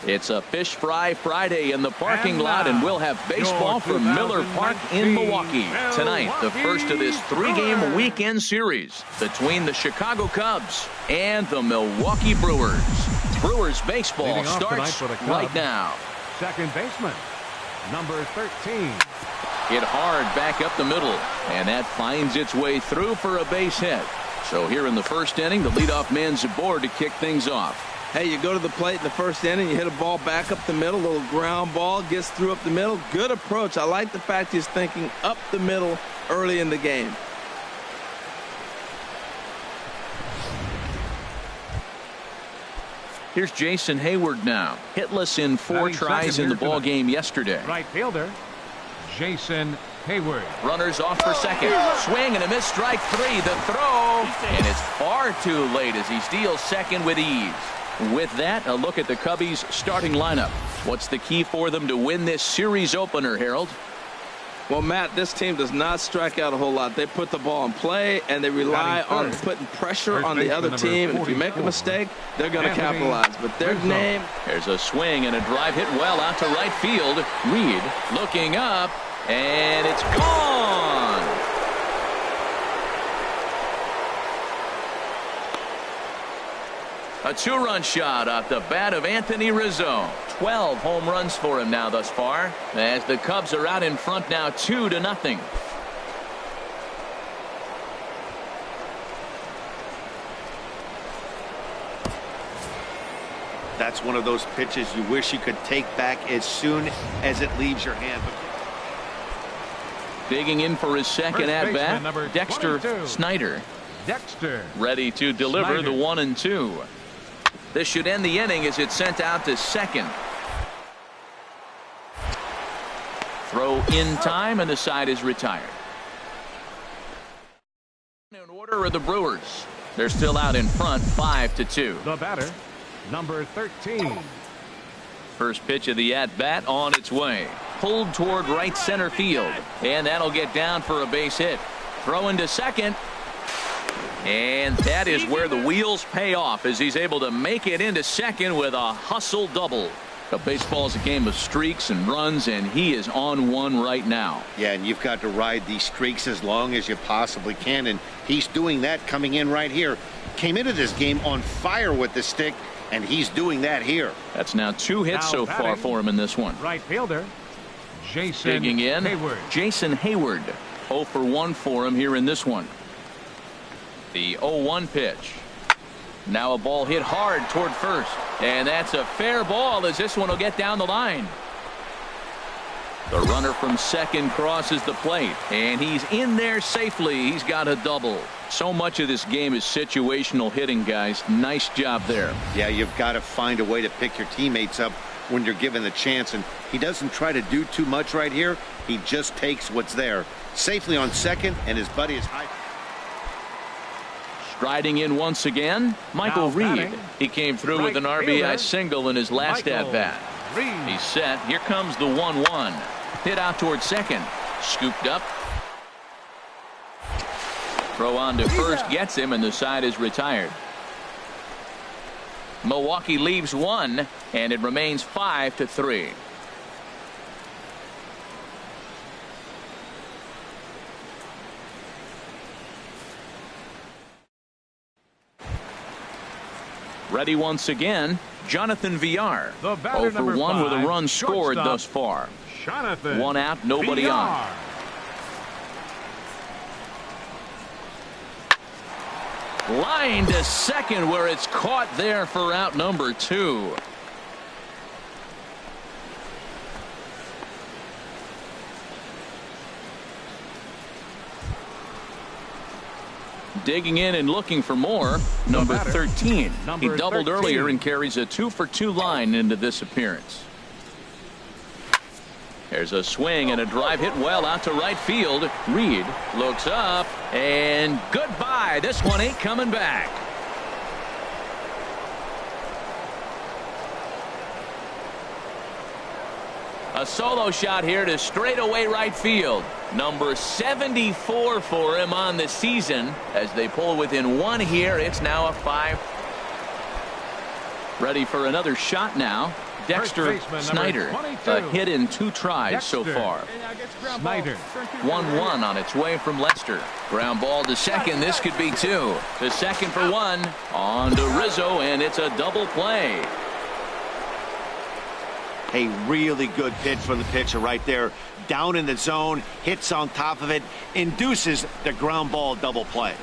It's a Fish Fry Friday in the parking lot, and we'll have baseball from Miller Park in Milwaukee. Tonight, the first of this three-game weekend series between the Chicago Cubs and the Milwaukee Brewers. Brewers baseball starts right now. Second baseman, number 13. Hit hard back up the middle, and that finds its way through for a base hit. So here in the first inning, the leadoff man's aboard to kick things off. Hey, you go to the plate in the first inning, you hit a ball back up the middle, little ground ball, gets through up the middle. Good approach. I like the fact he's thinking up the middle early in the game. Here's Jason Hayward now. Hitless in 4 tries in the ball game yesterday. Right fielder, Jason Hayward. Runners off for second. Swing and a miss, strike 3. The throw, and it's far too late as he steals second with ease. With that, a look at the Cubbies' starting lineup. What's the key for them to win this series opener, Harold? Well, Matt, this team does not strike out a whole lot. They put the ball in play, and they rely on putting pressure on the other team. And if you make a mistake, they're going to capitalize. But their name. There's a swing and a drive hit well out to right field. Reed looking up, and it's gone. A 2-run shot off the bat of Anthony Rizzo. 12 home runs for him now thus far, as the Cubs are out in front now 2-0. That's one of those pitches you wish you could take back as soon as it leaves your hand. Digging in for his second at bat, Dexter Snyder. Dexter ready to deliver the 1-2. This should end the inning as it's sent out to second. Throw in time, and the side is retired. In order are the Brewers. They're still out in front, 5-2. The batter, number 13. First pitch of the at-bat on its way. Pulled toward right center field, and that'll get down for a base hit. Throw into second. And that is where the wheels pay off, as he's able to make it into second with a hustle double. Baseball is a game of streaks and runs, and he is on one right now. Yeah, and you've got to ride these streaks as long as you possibly can, and he's doing that coming in right here. Came into this game on fire with the stick, and he's doing that here. That's now 2 hits so far for him in this one. Right fielder, Jason digging in, Hayward. Jason Hayward. 0 for 1 for him here in this one. The 0-1 pitch. Now a ball hit hard toward first, and that's a fair ball as this one will get down the line. The runner from second crosses the plate, and he's in there safely. He's got a double. So much of this game is situational hitting, guys. Nice job there. Yeah, you've got to find a way to pick your teammates up when you're given the chance, and he doesn't try to do too much right here. He just takes what's there. Safely on second, and his buddy is high. Striding in once again, Michael Reed. He came through with an RBI single in his last at-bat. He's set. Here comes the 1-1. Hit out toward second. Scooped up. Throw on to first gets him, and the side is retired. Milwaukee leaves 1, and it remains 5-3. Ready once again, Jonathan Villar. 0 for 1 with a run scored thus far. Jonathan 1 out, nobody Villar. on. Line to second, where it's caught there for out number 2. Digging in and looking for more, number 13. He doubled earlier and carries a 2 for 2 line into this appearance. There's a swing and a drive hit well out to right field. Reed looks up, and goodbye. This one ain't coming back. A solo shot here to straightaway right field. Number 74 for him on the season. As they pull within 1 here, it's now a 5. Ready for another shot now. Dexter baseman, Snyder. 22. A hit in 2 tries Dexter. so far. Snyder. 1-1 on its way from Lester. Ground ball to second. This could be 2. To second for 1. On to Rizzo, and it's a double play. A really good pitch from the pitcher right there. Down in the zone, hits on top of it, induces the ground ball double play.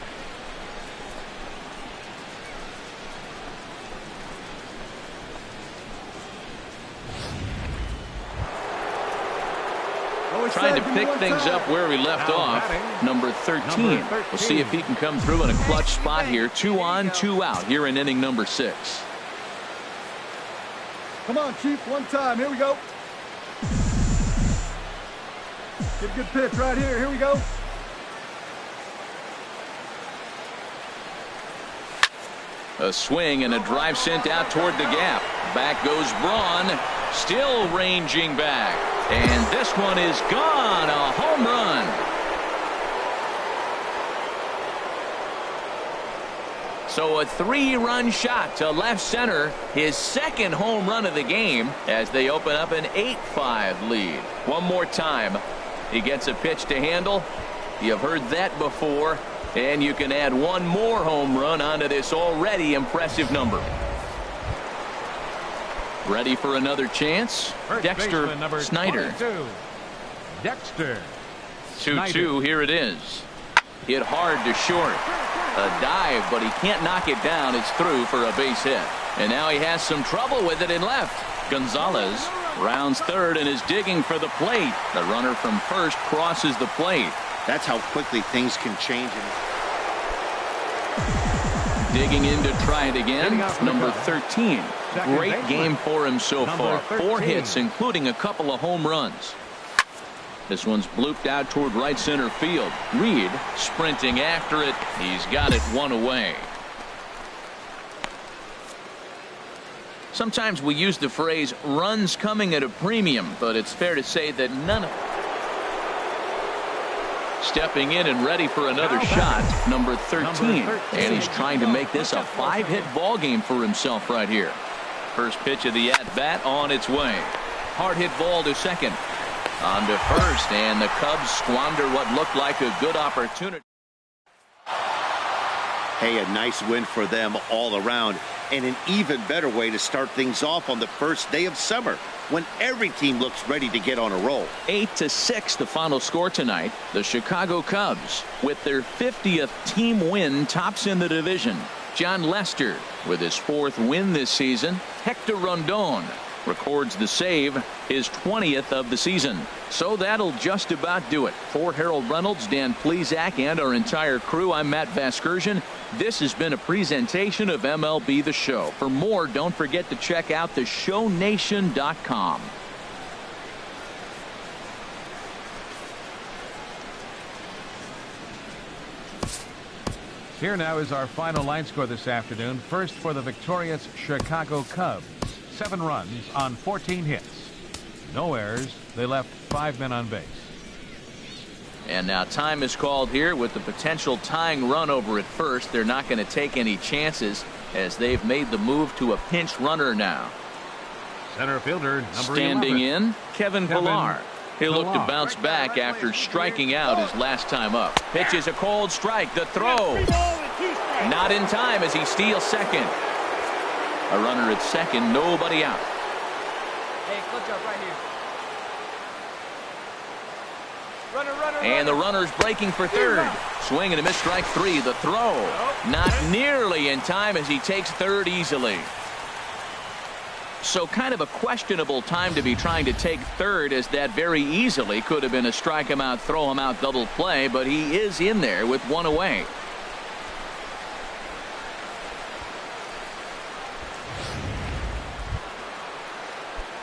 Trying to pick things up where we left off. Number 13. We'll see if he can come through in a clutch spot here. 2 on, 2 out here in inning number 6. Come on, Chief, one time. Here we go. Get a good pitch right here. Here we go. A swing and a drive sent out toward the gap. Back goes Braun. Still ranging back. And this one is gone. A home run. So a 3-run shot to left center. His second home run of the game as they open up an 8-5 lead. One more time. He gets a pitch to handle. You've heard that before. And you can add one more home run onto this already impressive number. Ready for another chance? Dexter Snyder. 22. Dexter 2-2. Here it is. Hit hard to short. A dive, but he can't knock it down. It's through for a base hit. And now he has some trouble with it in left. Gonzalez rounds third and is digging for the plate. The runner from first crosses the plate. That's how quickly things can change. Digging in to try it again. Number 13. Great game for him so far. 4 hits, including a couple of home runs. This one's blooped out toward right center field. Reed sprinting after it. He's got it 1 away. Sometimes we use the phrase runs coming at a premium, but it's fair to say that none of stepping in and ready for another shot, number 13. And he's trying to make this a 5-hit ball game for himself right here. First pitch of the at-bat on its way. Hard hit ball to second. On to first, and the Cubs squander what looked like a good opportunity. Hey, a nice win for them all around, and an even better way to start things off on the first day of summer, when every team looks ready to get on a roll. 8-6 the final score tonight. The Chicago Cubs, with their 50th team win, tops in the division. John Lester with his 4th win this season. Hector Rondon records the save, his 20th of the season. So that'll just about do it. For Harold Reynolds, Dan Plesac, and our entire crew, I'm Matt Vasgersian. This has been a presentation of MLB The Show. For more, don't forget to check out theshownation.com. Here now is our final line score this afternoon. First for the victorious Chicago Cubs. 7 runs on 14 hits. No errors. They left 5 men on base. And now time is called here with the potential tying run over at first. They're not going to take any chances as they've made the move to a pinch runner now. Center fielder number standing 11. in, Kevin Pillar. He'll look to bounce back after striking out his last time up. Pitches a cold strike. The throw. Not in time as he steals second. A runner at second, nobody out. Hey, clutch up right here. And the runner's breaking for third. Swing and a miss, strike 3. The throw. Not nearly in time as he takes third easily. So kind of a questionable time to be trying to take third, as that very easily could have been a strike him out, throw him out double play, but he is in there with 1 away.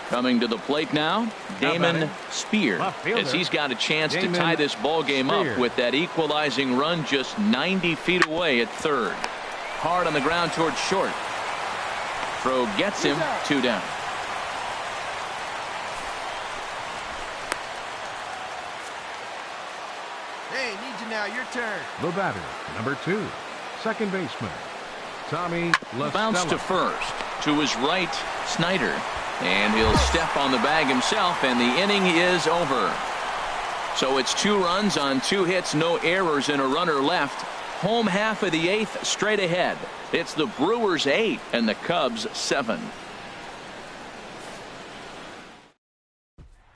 Coming to the plate now, Damon Spear, as he's got a chance to tie this ball game up with that equalizing run just 90 feet away at third. Hard on the ground towards short. Throw gets him 2 down. Hey, need you now. Your turn. The batter, number 2, second baseman Tommy LaStella. Bounce to first. To his right, Snyder. And he'll step on the bag himself, and the inning is over. So it's 2 runs on 2 hits, no errors, and a runner left. Home half of the 8th straight ahead. It's the Brewers 8 and the Cubs 7.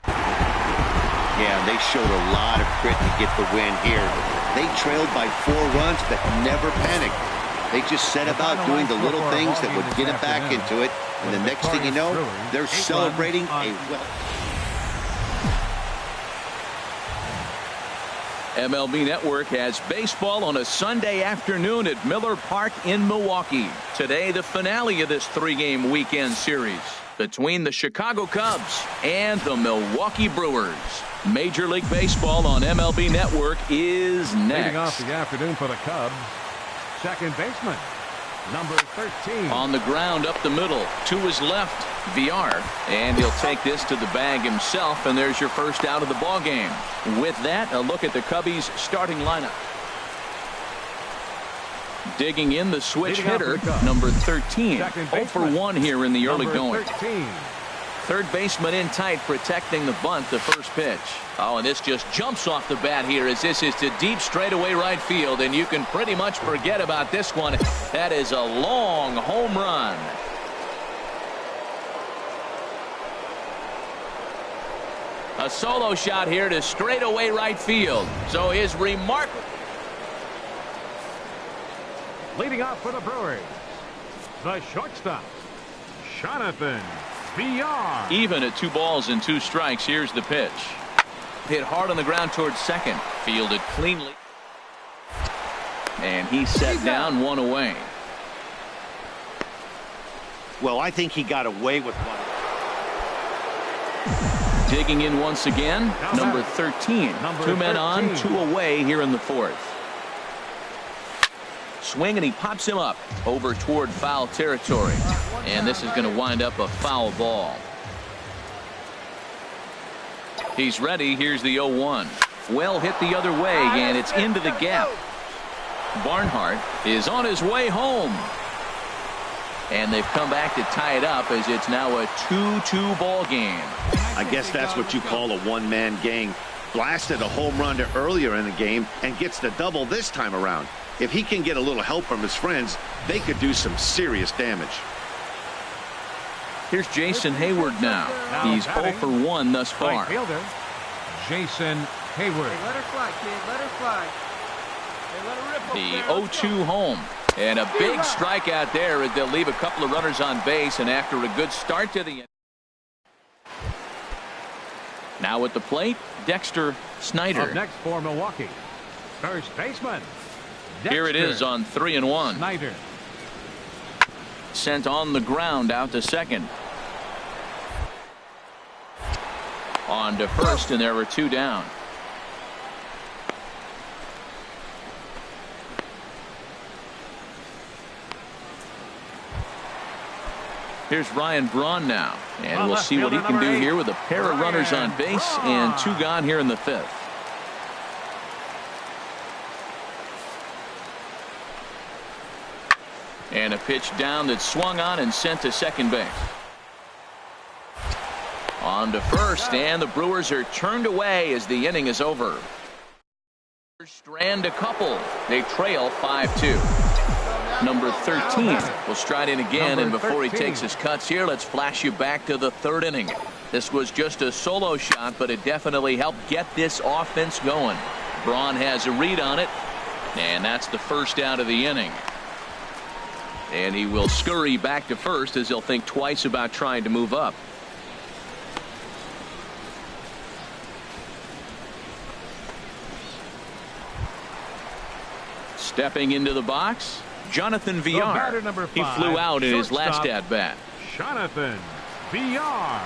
Yeah, they showed a lot of grit to get the win here. They trailed by 4 runs but never panicked. They just set about doing the little things that would get them back into it. And the next thing you know, they're celebrating a well. MLB Network has baseball on a Sunday afternoon at Miller Park in Milwaukee. Today, the finale of this 3-game weekend series between the Chicago Cubs and the Milwaukee Brewers. Major League Baseball on MLB Network is next. Leading off the afternoon for the Cubs, second baseman, number 13. On the ground up the middle, to his left, VR, and he'll take this to the bag himself, and there's your first out of the ball game. With that, a look at the Cubbies starting lineup. Digging in the switch hitter, number 13. 0 for 1 here in the early going. 13. Third baseman in tight, protecting the bunt, the first pitch. Oh, and this just jumps off the bat here as this is to deep straightaway right field, and you can pretty much forget about this one. That is a long home run. A solo shot here to straightaway right field. So his remarkable. Leading off for the Brewers, the shortstop, Jonathan VR. Even at 2 balls and 2 strikes, here's the pitch. Hit hard on the ground towards second. Fielded cleanly. And he set down 1 away. Well, I think he got away with one. Digging in once again, number 13. 2 men on, 2 away here in the 4th. Swing, and he pops him up over toward foul territory. And this is going to wind up a foul ball. He's ready. Here's the 0-1. Well hit the other way, and it's into the gap. Barnhart is on his way home. And they've come back to tie it up as it's now a 2-2 ball game. I guess that's what you call a one-man gang. Blasted a home run earlier in the game and gets the double this time around. If he can get a little help from his friends, they could do some serious damage. Here's Jason Hayward now. He's 0 for 1 thus far. Right fielder, Jason Hayward. Hey, let her fly, kid. Let her fly. Hey, let her rip. The 0-2 home. And a big strikeout there as they'll leave a couple of runners on base, and after a good start to the end. Now at the plate, Dexter Snyder. Up next for Milwaukee, first baseman, Dexter. Here it is on 3-1. Snyder. Sent on the ground out to second. On to first, and there were 2 down. Here's Ryan Braun now, and we'll see what he can do here with a pair of runners on base and 2 gone here in the 5th. And a pitch down that swung on and sent to second base. On to first, and the Brewers are turned away as the inning is over. Strand a couple. They trail 5-2. Number 13 will stride in again, and before he takes his cuts here, let's flash you back to the 3rd inning. This was just a solo shot, but it definitely helped get this offense going. Braun has a read on it, and that's the first out of the inning. And he will scurry back to first as he'll think twice about trying to move up. Stepping into the box, Jonathan VR. He flew out in his last at-bat. Jonathan VR.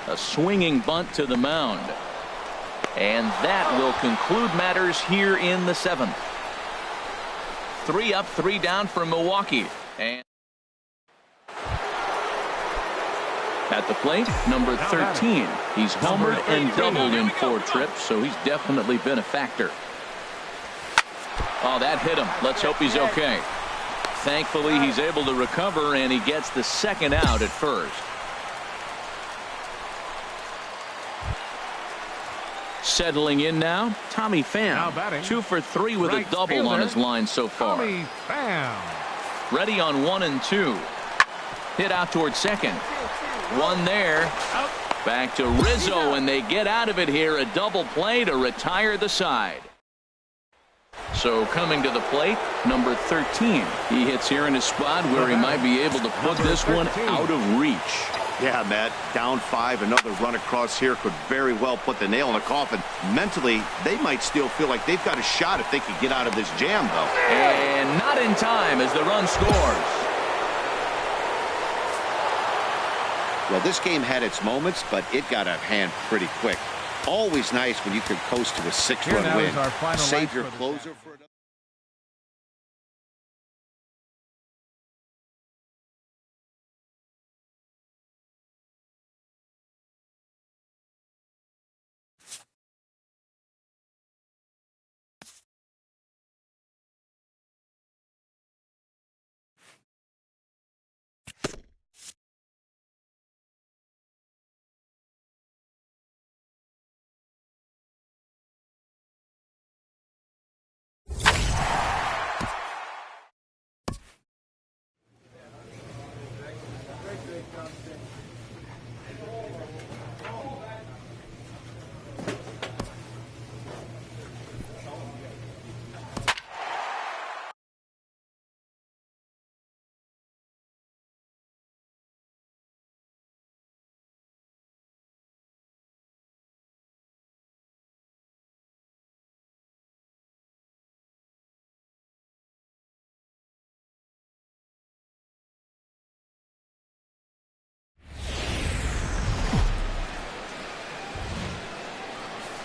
A swinging bunt to the mound. And that will conclude matters here in the 7th. 3 up, 3 down for Milwaukee. And at the plate, number 13. He's homered and doubled in 4 trips, so he's definitely been a factor. Oh, that hit him. Let's hope he's okay. Thankfully, he's able to recover, and he gets the second out at first. Settling in now, Tommy Pham. 2 for 3 with a double on his line so far. Tommy Pham. Ready on 1 and 2. Hit out towards second. One there. Back to Rizzo, and they get out of it here. A double play to retire the side. So coming to the plate, number 13. He hits here in a spot where he might be able to put this one out of reach. Yeah, Matt, down 5, another run across here could very well put the nail in the coffin. Mentally, they might still feel like they've got a shot if they could get out of this jam, though. And not in time as the run scores. Well, this game had its moments, but it got out of hand pretty quick. Always nice when you can coast to a 6-run win. Save your closer for another.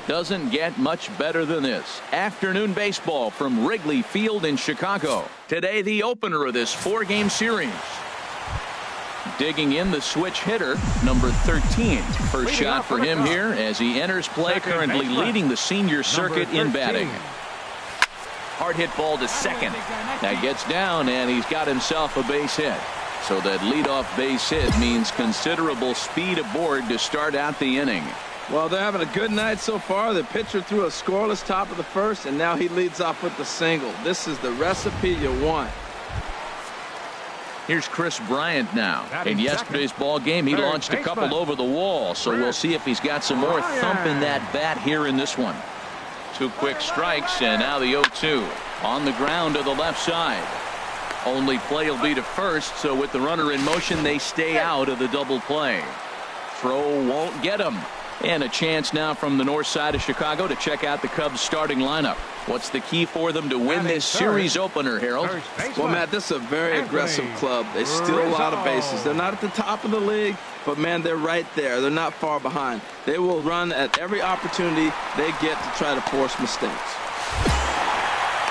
Doesn't get much better than this. Afternoon baseball from Wrigley Field in Chicago. Today, the opener of this 4-game series. Digging in the switch hitter, number 13. First shot for him here as he enters play, currently leading the senior circuit in batting. Hard hit ball to second. That gets down, and he's got himself a base hit. So that leadoff base hit means considerable speed aboard to start out the inning. Well, they're having a good night so far. The pitcher threw a scoreless top of the first, and now he leads off with the single. This is the recipe you want. Here's Chris Bryant now. In yesterday's ball game, he launched a couple over the wall, so we'll see if he's got some more thump in that bat here in this one. 2 quick strikes, and now the 0-2 on the ground to the left side. Only play will be to first, so with the runner in motion, they stay out of the double play. Throw won't get him. And a chance now from the north side of Chicago to check out the Cubs starting lineup. What's the key for them to win this series opener, Harold? Well, Matt, this is a very aggressive club. They steal a lot of bases. They're not at the top of the league, but, man, they're right there. They're not far behind. They will run at every opportunity they get to try to force mistakes.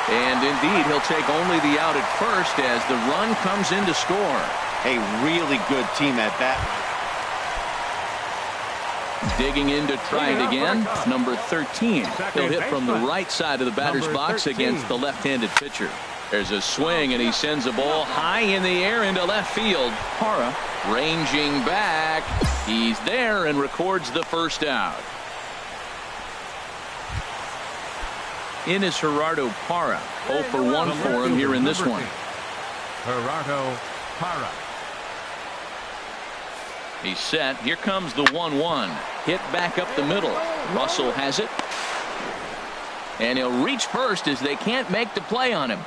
And, indeed, he'll take only the out at first as the run comes in to score. A really good team at bat. Digging in to try it again, number 13. He'll hit from the right side of the batter's box against the left-handed pitcher. There's a swing, and he sends a ball high in the air into left field. Parra ranging back. He's there and records the first out. In is Gerardo Parra. 0 for 1 for him here in this one. Gerardo Parra. He's set. Here comes the 1-1. Hit back up the middle. Russell has it. And he'll reach first as they can't make the play on him.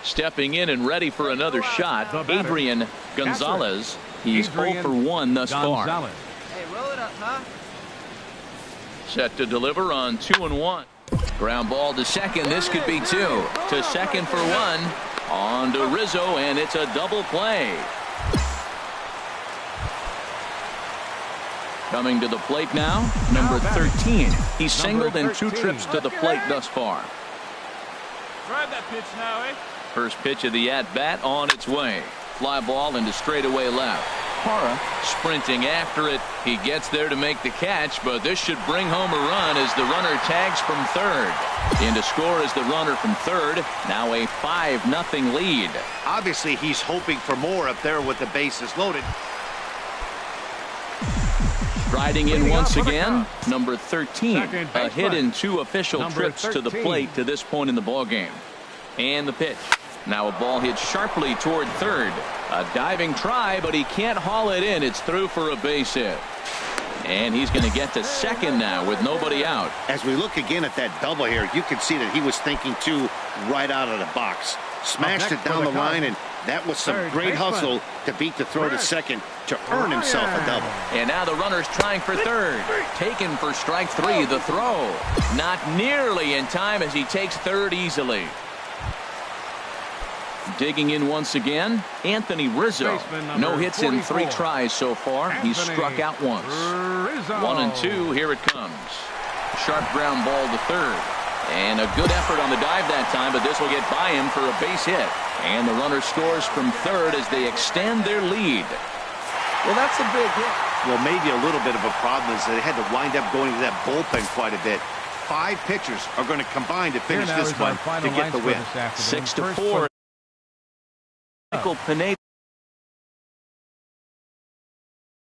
Stepping in and ready for another shot, Adrian Gonzalez. He's 0 for 1 thus far. Hey, roll it up, huh? Set to deliver on 2-1. Ground ball to second. This could be 2. To second for 1. On to Rizzo, and it's a double play. Coming to the plate now, number 13. He's singled in 2 trips to the plate thus far. Drive that pitch now, eh? First pitch of the at-bat on its way. Fly ball into straightaway left. Parra sprinting after it. He gets there to make the catch, but this should bring home a run as the runner tags from third. In to score is the runner from third. Now a 5-0 lead. Obviously, he's hoping for more up there with the bases loaded. Striding in once again, number 13. A hit baseman. in 2 official Number trips to the 13. plate to this point in the ballgame. And the pitch. Now a ball hit sharply toward third. A diving try, but he can't haul it in. It's through for a base hit. And he's going to get to second now with nobody out. As we look again at that double here, you can see that he was thinking too right out of the box. Smashed it down the line, and that was some great hustle to beat the throw to second to earn himself a double. And now the runner's trying for third. Taken for strike 3. The throw not nearly in time as he takes third easily. Digging in once again, Anthony Rizzo. No hits in 3 tries so far. He's struck out once. 1-2. Here it comes. Sharp ground ball to third. And a good effort on the dive that time, but this will get by him for a base hit. And the runner scores from third as they extend their lead. Well, that's a big hit. Well, maybe a little bit of a problem is they had to wind up going to that bullpen quite a bit. 5 pitchers are going to combine to finish this one to get the win. 6-4. Michael Pineda.